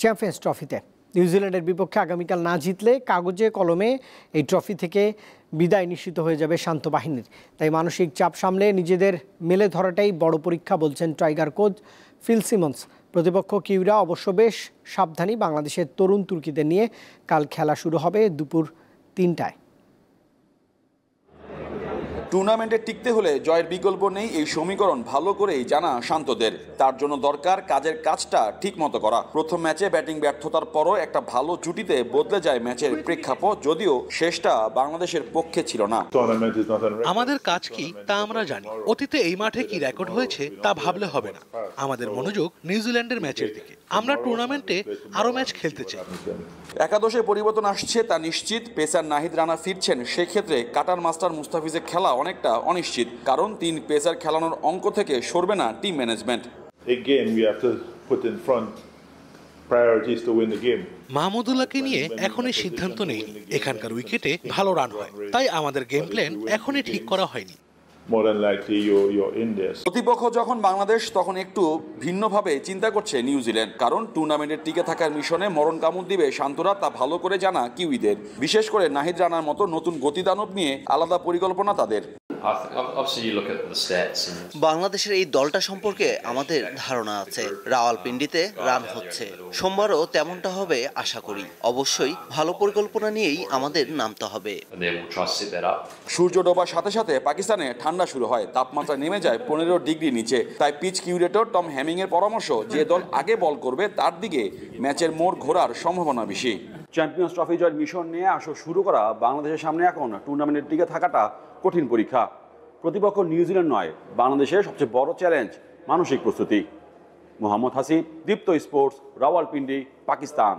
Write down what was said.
Champions ট্রফিতে নিউজিল্যান্ডের বিপক্ষে আগামীকাল না জিতলে কাগজে কলমে এই ট্রফি থেকে বিদায় নিশ্চিত হয়ে যাবে শান্ত বাহিনীর। তাই মানসিক চাপ সামলে নিজেদের মেলে ধরাটাই বড় পরীক্ষা বলছেন টাইগার কোচ ফিল সিমন্স। প্রতিপক্ষ কিউরা অবশ্য বেশ সাবধানী। বাংলাদেশের তরুণ তুর্কিদের নিয়ে কাল খেলা শুরু হবে দুপুর 3টায়। টুর্নামেন্টে টিকতে হলে জয়ের বিকল্প নেই, এই সমীকরণ ভালো করেই জানা শান্তদের। তার জন্য দরকার কাজের কাজটা ঠিক মতো করা। প্রথম ম্যাচে ব্যাটিং ব্যর্থতার পরও একটা ভালো জুটিতে বদলে যায় ম্যাচের প্রেক্ষাপট, যদিও শেষটা বাংলাদেশের পক্ষে ছিল না। আমাদের কাজ কি তা আমরা জানি। অতীতে এই মাঠে কি রেকর্ড হয়েছে তা ভাবলে হবে না। আমাদের মনোযোগ নিউজিল্যান্ডের ম্যাচের দিকে। আমরা টুর্নামেন্টে আরো ম্যাচ খেলতে চাই। একাদশে পরিবর্তন আসছে তা নিশ্চিত। পেসার নাহিদ রানা ফিরছেন, সেক্ষেত্রে কাটার মাস্টার মুস্তাফিজের খেলা অনেকটা অনিশ্চিত, কারণ 3 পেসার খেলানোর অঙ্ক থেকে সরবে না টিম ম্যানেজমেন্ট। মাহমুদুল্লাহকে নিয়ে এখনই সিদ্ধান্ত নেই। এখানকার উইকেটে ভালো রান হয়, তাই আমাদের গেম প্ল্যান এখনই ঠিক করা হয়নি। প্রতিপক্ষ যখন বাংলাদেশ, তখন একটু ভিন্নভাবে চিন্তা করছে নিউজিল্যান্ড, কারণ টুর্নামেন্টের টিকে থাকার মিশনে মরণ কামড় দিবে শান্তরা তা ভালো করে জানা কিউইদের। বিশেষ করে নাহিদ রানার মতো নতুন গতিদানব নিয়ে আলাদা পরিকল্পনা তাদের। বাংলাদেশের এই দলটা সম্পর্কে আমাদের ধারণা আছে। রাওয়ালপিন্ডিতে রান হচ্ছে, সোমবারও তেমনটা হবে আশা করি। অবশ্যই ভালো পরিকল্পনা নিয়েই আমাদের নামতে হবে। সূর্য ডোবার সাথে সাথে পাকিস্তানে ঠান্ডা শুরু হয়, তাপমাত্রা নেমে যায় 15 ডিগ্রি নিচে। তাই পিচ কিউরেটর টম হ্যামিং এর পরামর্শ, যে দল আগে বল করবে তার দিকে ম্যাচের মোড় ঘোরার সম্ভাবনা বেশি। চ্যাম্পিয়ন্স ট্রফি জয়ের মিশন নিয়ে আসর শুরু করা বাংলাদেশের সামনে এখন টুর্নামেন্টের টিকে থাকাটা কঠিন পরীক্ষা। প্রতিপক্ষ নিউজিল্যান্ড নয়, বাংলাদেশের সবচেয়ে বড় চ্যালেঞ্জ মানসিক প্রস্তুতি। মোহাম্মদ হাসিব, দীপ্ত স্পোর্টস, রাওয়ালপিন্ডি, পাকিস্তান।